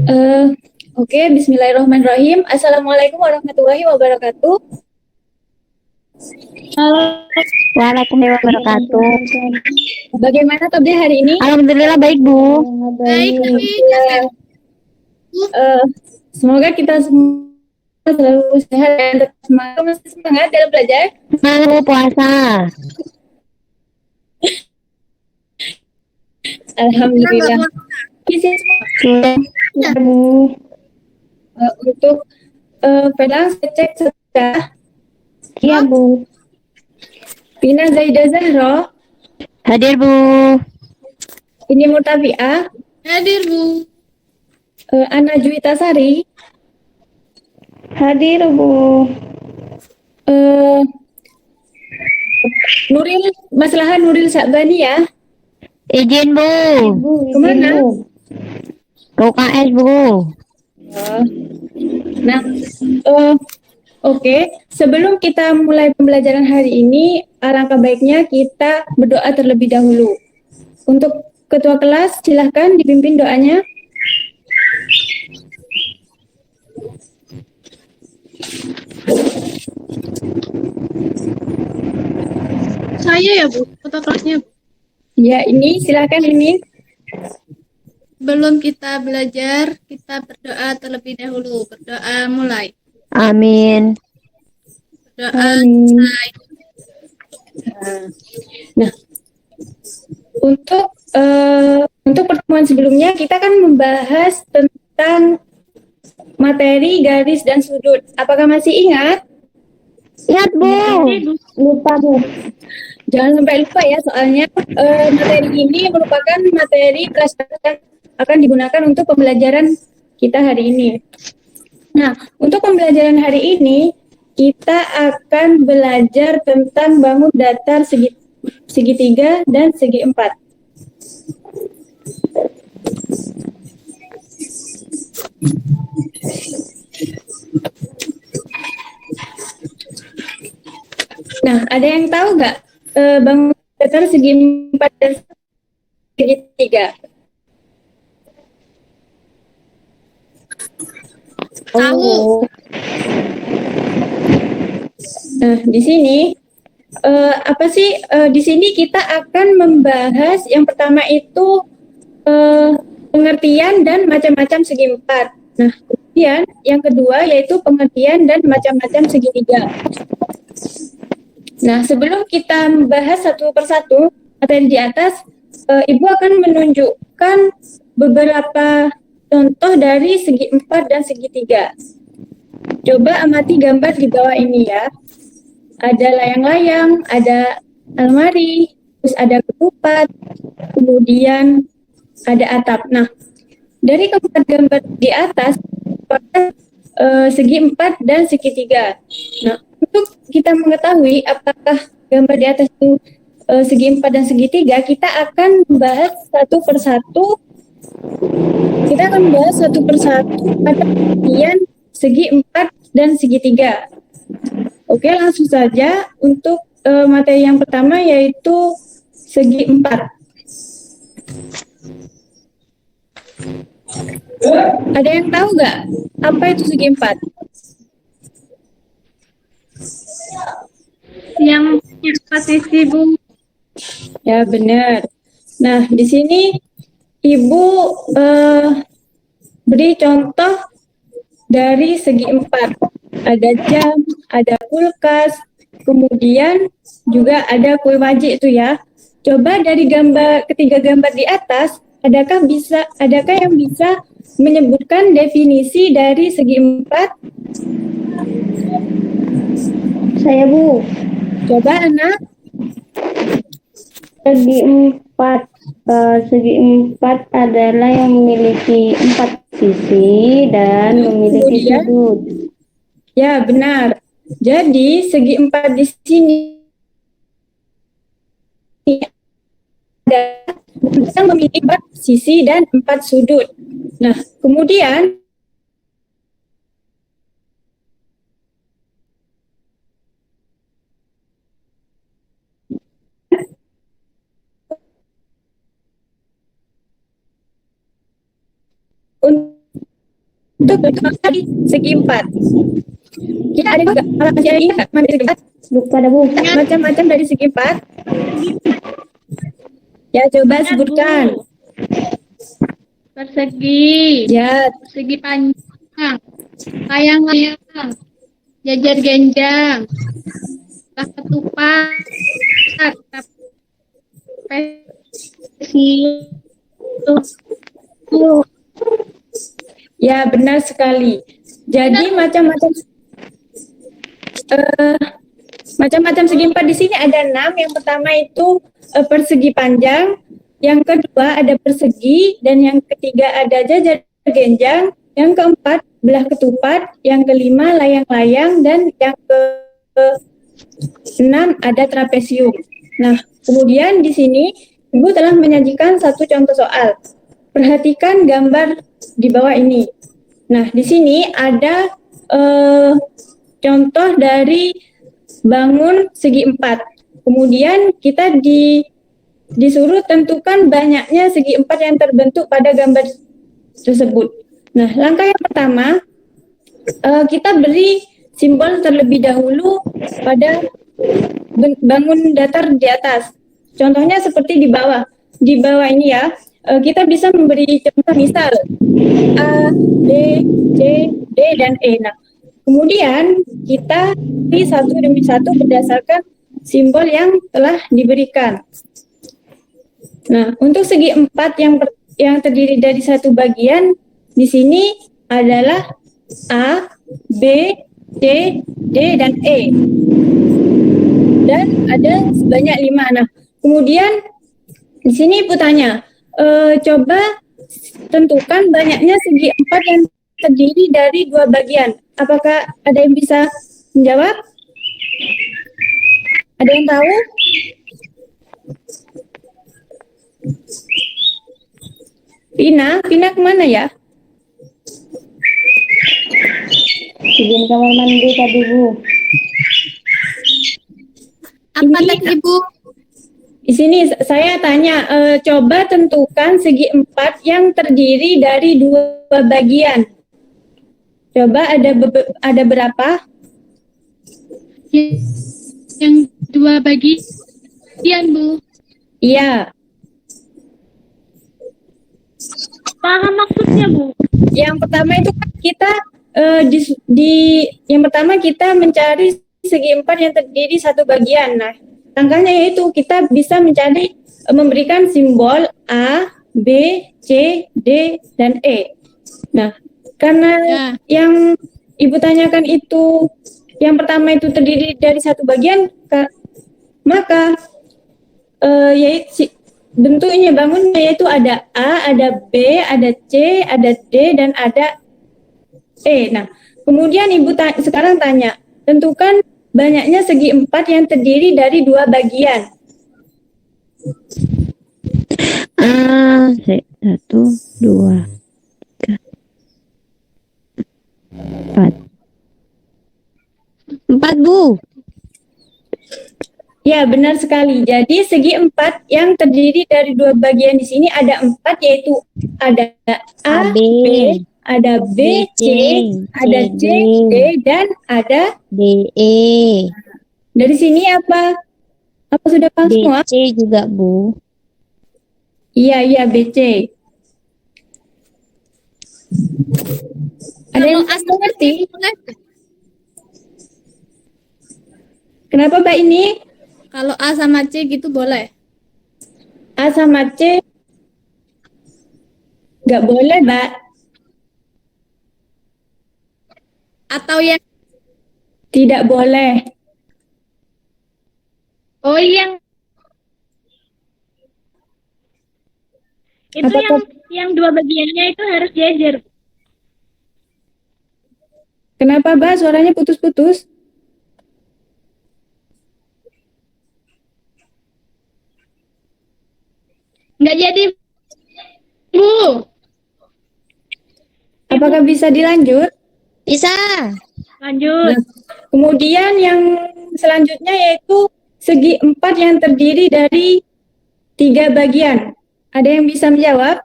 Eh, Oke, Bismillahirrahmanirrahim. Assalamualaikum warahmatullahi wabarakatuh. Halo, Waalaikumsalam wabarakatuh. Bagaimana kabar hari ini? Alhamdulillah baik, Bu. baik, Ya, eh, semoga kita semua selalu sehat dan tetap semangat, masih semangat dalam belajar. Semangat Bu puasa. Alhamdulillah. Isi Sudah, Bu. untuk Pedang saya cek sudah. Iya, Bu. Pina Zaida Zahro, Hadir, Bu. ini Mutafiah, hadir Bu. Ana Juwita Sari, Hadir, Bu. eh, Nuril Maslahan Nuril Syakbani ya. Izin, Bu. Kemana? Ke UKS, Bu. Nah, oke. Sebelum kita mulai pembelajaran hari ini, alangkah baiknya kita berdoa terlebih dahulu. Untuk ketua kelas, silahkan dipimpin doanya. Saya ya Bu, foto kelasnya Bu. Ya, ini silahkan ini. Sebelum kita belajar, kita berdoa terlebih dahulu. Berdoa mulai. Amin. Berdoa Amin. selesai. Nah, untuk pertemuan sebelumnya kita kan membahas tentang materi garis dan sudut. Apakah masih ingat? Ingat, Bu. Lupa, Bu. Jangan sampai lupa ya, soalnya materi ini merupakan materi prasyarat yang akan digunakan untuk pembelajaran kita hari ini. Nah, untuk pembelajaran hari ini, kita akan belajar tentang bangun datar segitiga dan segi empat. Nah, ada yang tahu nggak bangun datar segi empat dan segitiga? Tahu. Nah, di sini apa sih? Di sini kita akan membahas yang pertama itu pengertian dan macam-macam segi empat. Nah, kemudian yang kedua yaitu pengertian dan macam-macam segitiga. Nah, sebelum kita membahas satu persatu materi di atas, Ibu akan menunjukkan beberapa contoh dari segi empat dan segitiga. Coba amati gambar di bawah ini ya. Ada layang-layang, ada almari, terus ada ketupat, kemudian ada atap. Nah, dari keempat gambar di atas, segi empat dan segitiga. Nah, untuk kita mengetahui apakah gambar di atas itu segi empat dan segitiga, kita akan membahas satu persatu. Kita akan membahas satu persatu pada bagian segi empat dan segitiga. Oke, langsung saja untuk materi yang pertama yaitu segi empat. Ada yang tahu nggak apa itu segi empat? Yang empat sisi Bu. Ya, benar. Nah, di sini Ibu beri contoh dari segi empat. Ada jam, ada kulkas, kemudian juga ada kue wajik itu ya. Coba dari ketiga gambar di atas, adakah yang bisa menyebutkan definisi dari segi empat? Saya, Bu. Coba anak. Segi empat adalah yang memiliki empat sisi dan memiliki Kemudian? sudut. Ya, benar. Jadi segi empat di sini ada yang memiliki empat sisi dan empat sudut. Nah, kemudian untuk dari segi 4. Kita ada juga masih ada ingat mana segi 4? Lupa dah, Bu. Macam-macam dari segi 4. Ya, coba sebutkan. Persegi, Ya, persegi panjang, layang-layang, jajar genjang, belah ketupat, trapesium. ya benar sekali. Jadi macam-macam segi 4 di sini ada 6. Yang pertama itu persegi panjang, yang kedua ada persegi, dan yang ketiga ada jajar genjang, yang keempat belah ketupat, yang kelima layang-layang, dan yang keenam ada trapesium. Nah, kemudian di sini Ibu telah menyajikan satu contoh soal. Perhatikan gambar di bawah ini. Nah, di sini ada contoh dari bangun segi 4. Kemudian kita disuruh tentukan banyaknya segi 4 yang terbentuk pada gambar tersebut. Nah, langkah yang pertama, kita beri simbol terlebih dahulu pada bangun datar di atas. Contohnya seperti di bawah. Di bawah ini ya, kita bisa memberi contoh misal A, B, C, D, dan E. Nah, kemudian kita beri satu demi satu berdasarkan simbol yang telah diberikan. Nah, untuk segi 4 yang terdiri dari satu bagian di sini adalah A, B, C, D, dan E. Dan ada sebanyak 5. Nah, kemudian di sini Ibu tanya, coba tentukan banyaknya segi 4 yang terdiri dari 2 bagian. Apakah ada yang bisa menjawab? Ada yang tahu? Pina kemana ya? Izin kamar mandi tadi, Bu. Apa Ini- tadi Ibu? Di sini saya tanya, coba tentukan segi 4 yang terdiri dari 2 bagian. Coba ada berapa? Yang 2 bagian, Bu. Iya, Paham maksudnya, Bu? yang pertama itu kan kita yang pertama kita mencari segi 4 yang terdiri satu bagian. Nah, langkahnya yaitu kita bisa mencari memberikan simbol A, B, C, D, dan E. Nah, karena yang Ibu tanyakan itu yang pertama itu terdiri dari satu bagian, maka yaitu bentuknya bangunnya yaitu ada A, ada B, ada C, ada D, dan ada E. Nah, kemudian Ibu sekarang tanya, tentukan banyaknya segi 4 yang terdiri dari 2 bagian. Satu, dua, tiga, empat. 4, Bu. Ya, benar sekali. Jadi segi 4 yang terdiri dari 2 bagian di sini ada 4, yaitu ada A, AB, B, ada B, C, ada C, D, dan ada DE. dari sini apa? Apa sudah paham semua? DC juga, Bu. Iya, BC. Ada yang mengerti? Kenapa Mbak ini? Kalau A sama C gitu boleh. A sama C nggak boleh, Mbak. Atau yang Tidak boleh. oh yang itu Apakah- yang 2 bagiannya itu harus jejer. Kenapa, Mbak? Suaranya putus-putus. Nggak jadi, Bu. Apakah bisa dilanjut? Bisa. Lanjut. Nah, kemudian yang selanjutnya yaitu segi 4 yang terdiri dari 3 bagian. Ada yang bisa menjawab?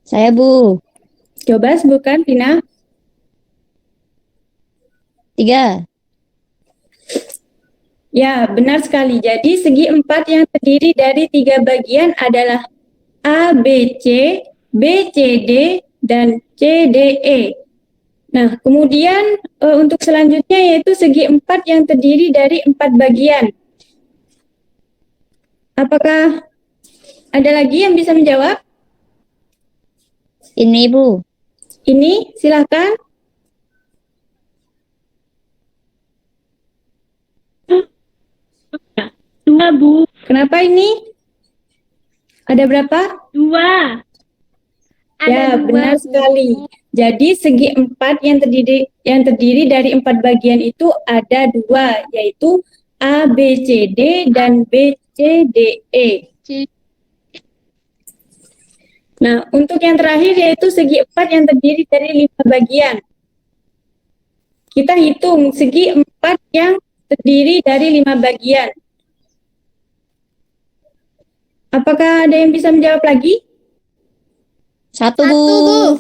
Saya, Bu. Coba sebutkan, Tina. 3. Ya, benar sekali. Jadi segi empat yang terdiri dari 3 bagian adalah A, B, C, B, C, D, dan C, D, E. Nah, kemudian untuk selanjutnya yaitu segi empat yang terdiri dari 4 bagian. Apakah ada lagi yang bisa menjawab? Ini Ibu. Ini, silakan. Dua, Bu. Kenapa ini? Ada berapa? Dua. Ya, Ada dua, benar Bu. sekali. Jadi segi empat yang terdiri dari 4 bagian itu ada 2, yaitu A, B, C, D, dan B, C, D, E. C. Nah, untuk yang terakhir yaitu segi empat yang terdiri dari 5 bagian. Kita hitung segi empat yang terdiri dari 5 bagian. Apakah ada yang bisa menjawab lagi? 1 Satu, Bu. Bu.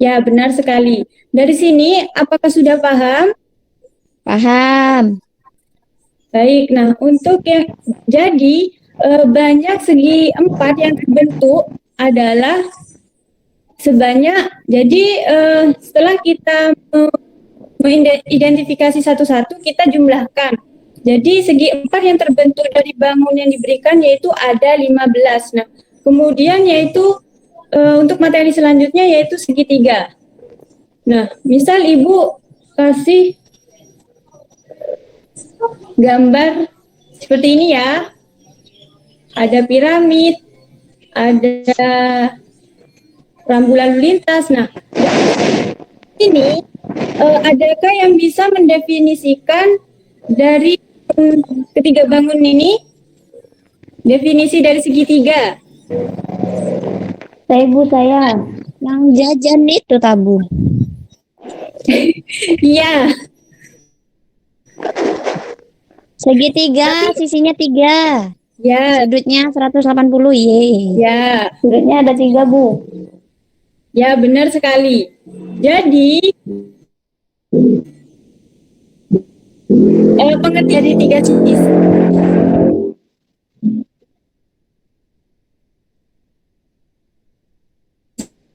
Ya, benar sekali. Dari sini, apakah sudah paham? Paham. Baik, nah untuk yang jadi banyak segi empat yang terbentuk adalah sebanyak, jadi setelah kita mengidentifikasi satu-satu, kita jumlahkan. Jadi segi empat yang terbentuk dari bangun yang diberikan yaitu ada 15. Nah, kemudian yaitu untuk materi selanjutnya yaitu segitiga. Nah, misal Ibu kasih gambar seperti ini ya. Ada piramid, ada rambu lalu lintas. Nah, ini adakah yang bisa mendefinisikan dari ketiga bangun ini? Definisi dari segitiga. Saya Bu, saya. Yang jajan itu Tabu. Iya. Segitiga, sisinya 3. Ya, Sudutnya 180. Ye. ya. Sudutnya ada 3 Bu. Ya, benar sekali. Jadi, pengertian dari 3 sisi.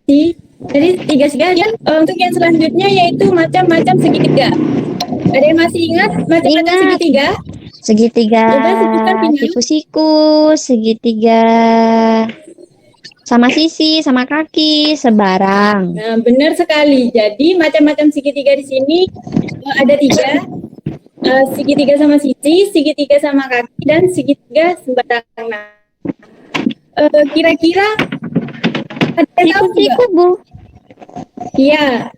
Jadi 3 segitiga. Untuk yang selanjutnya yaitu macam-macam segitiga. Ada yang masih ingat macam-macam Ingat. segitiga? Segitiga Coba sebutkan, Pina. siku-siku, segitiga sama sisi, sama kaki, sebarang. Nah, benar sekali. Jadi macam-macam segitiga di sini ada 3. Segitiga sama sisi, segitiga sama kaki, dan segitiga sembarang. Nah, kira-kira ada yang tahu Siku-siku nggak? Bu. Iya,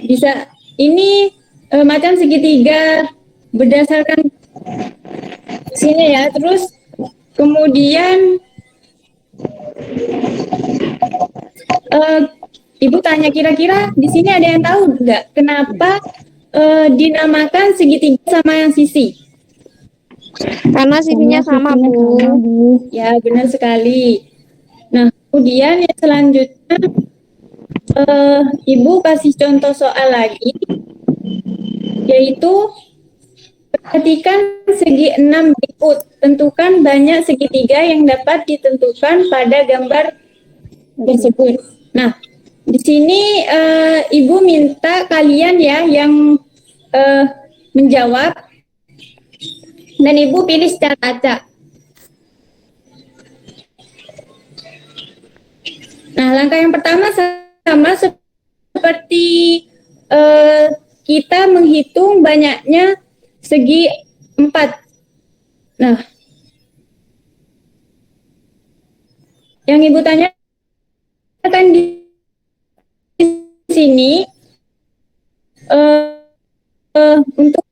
bisa. Ini macam segitiga berdasarkan sini ya. Terus kemudian Ibu tanya kira-kira di sini ada yang tahu nggak kenapa dinamakan segitiga sama yang sisi? Karena sisinya sama Bu. Ya, benar sekali. Nah, kemudian yang selanjutnya Ibu kasih contoh soal lagi, yaitu perhatikan segi 6 berikut. Tentukan banyak segitiga yang dapat ditentukan pada gambar tersebut. Nah, di sini Ibu minta kalian ya yang menjawab, dan Ibu pilih secara acak. Nah, langkah yang pertama sama seperti kita menghitung banyaknya segi 4. Nah, yang Ibu tanyakan di sini untuk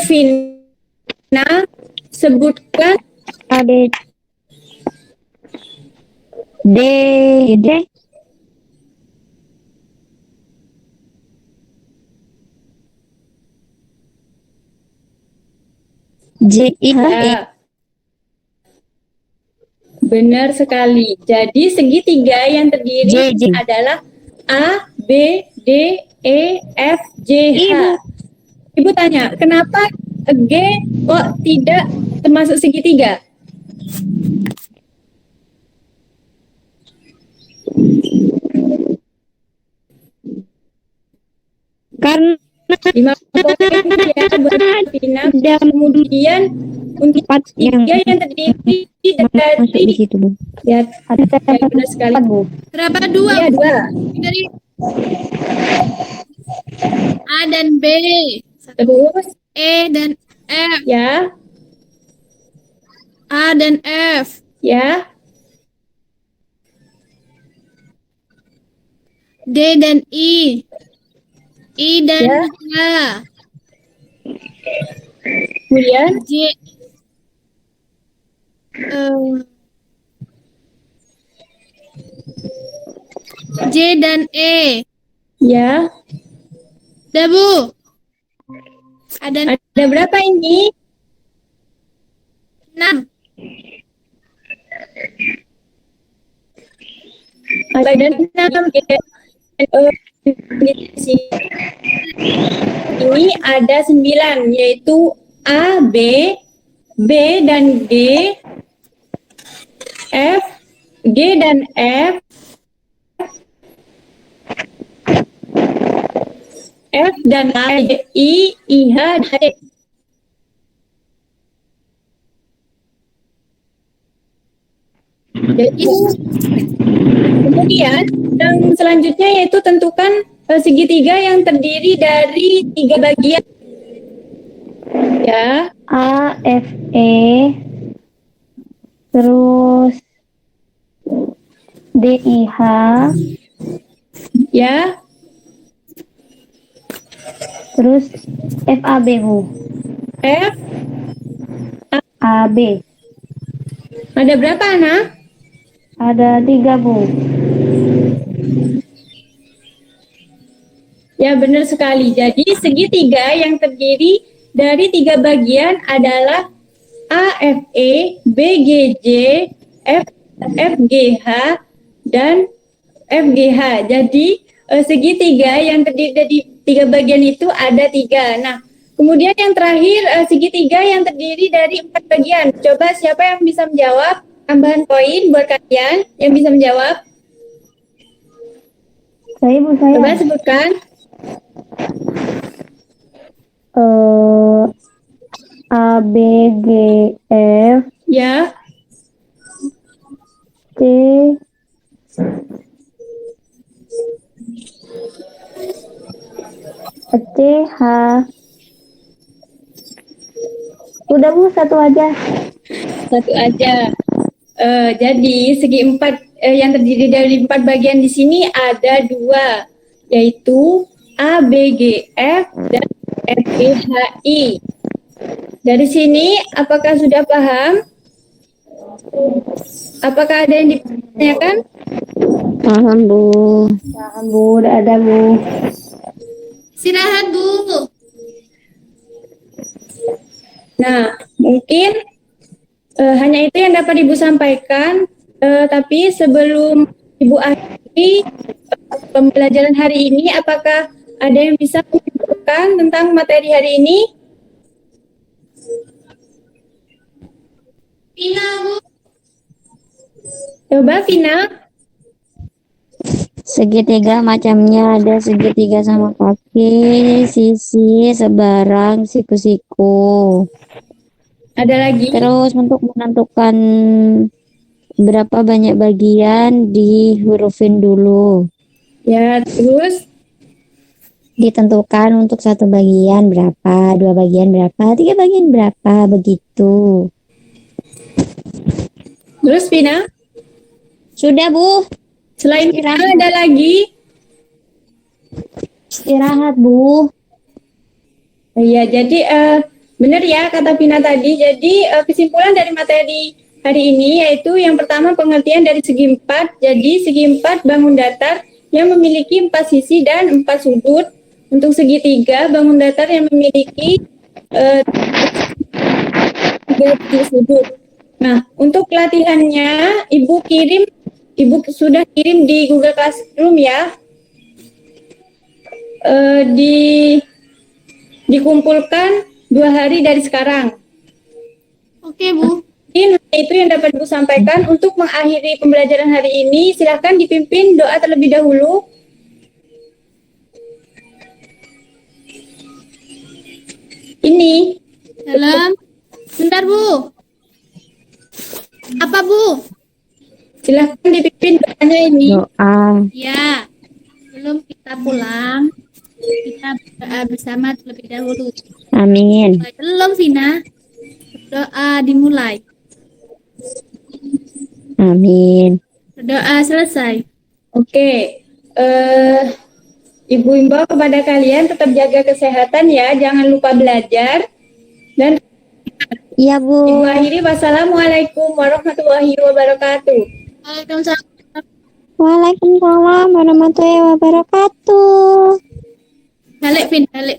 Vina, sebutkan Ada D, D, J, I, H, E. ya. Benar sekali. Jadi segitiga yang terdiri J. adalah A, B, D, E, F, J, H. Ibu. Ibu tanya, kenapa G kok tidak termasuk segitiga? Karena 5 poin ya buat Vina. ada Kemudian untuk empat yang segitiga yang terdiri masuk di dari situ, Bu. ya, Ada ya benar sekali. 4, Bu. Berapa? 2. Iya, 2. Dari A dan B. Terus E dan F. ya, A dan F. ya, D dan I. I dan Ya. H. kemudian J. J dan E. ya. Udah, Bu. Ada Ada berapa ini? 6. Ada 6. Ini ada 9, yaitu A, B, B dan G, F, G dan F, F dan I, H, dan D. Jadi, kemudian yang selanjutnya yaitu tentukan segitiga yang terdiri dari 3 bagian. Ya, A, F, E, terus D, I, H, ya, terus F, A, B, Bu. F. A, B. Ada berapa anak? Ada 3, Bu. Ya, benar sekali. Jadi segitiga yang terdiri dari 3 bagian adalah AFE, BGJ, FGH, dan FGH. Jadi segitiga yang terdiri dari 3 bagian itu ada 3. Nah, kemudian yang terakhir segitiga yang terdiri dari 4 bagian. Coba siapa yang bisa menjawab? Tambahan poin buat kalian yang bisa menjawab. Saya, Bu, saya. Coba sebutkan. A, B, G, F, Ya, T, C, H. Udah, Bu, satu aja. satu aja. Jadi segi 4 yang terdiri dari 4 bagian di sini ada 2, yaitu A, B, G, F, dan F, G, H, I. Dari sini apakah sudah paham? Apakah ada yang ditanyakan? Paham, Bu. Paham, Bu, udah ada, Bu. Istirahat, Bu. Nah, mungkin hanya itu yang dapat Ibu sampaikan. Tapi sebelum Ibu akhiri pembelajaran hari ini, apakah ada yang bisa menunjukkan tentang materi hari ini? Pina, Bu. Coba, Vina. Segitiga macamnya ada segitiga sama kaki, sisi, sebarang, siku-siku. Ada lagi? Terus untuk menentukan berapa banyak bagian dihurufin dulu. Ya, terus Ditentukan untuk satu bagian berapa, 2 bagian berapa, 3 bagian berapa, begitu. Vina. Sudah, Bu. Selain Vina Istirahat. ada lagi? Istirahat, Bu. Iya, jadi benar ya kata Vina tadi. Jadi kesimpulan dari materi hari ini yaitu yang pertama pengertian dari segi 4. Jadi segi 4 bangun datar yang memiliki 4 sisi dan 4 sudut. Untuk segitiga bangun datar yang memiliki 3 sudut. Nah, untuk latihannya Ibu sudah kirim di Google Classroom ya. Di dikumpulkan 2 hari dari sekarang. Oke, Bu. Mungkin itu yang dapat Ibu sampaikan. Untuk mengakhiri pembelajaran hari ini, silakan dipimpin doa terlebih dahulu. Ini, Dalam. Bentar, Bu. Apa, Bu? silakan dipimpin doanya ini. Doa. Ya. Sebelum kita pulang, kita berdoa bersama terlebih dahulu. Amin. Belum, Vina. Doa dimulai. Amin. Doa selesai. Oke, Ibu imbau kepada kalian tetap jaga kesehatan ya, jangan lupa belajar. Dan Iya, Bu. Ibu akhiri, wassalamualaikum warahmatullahi wabarakatuh. Waalaikumsalam. Waalaikumsalam warahmatullahi wabarakatuh. Balik, Vin. Balik.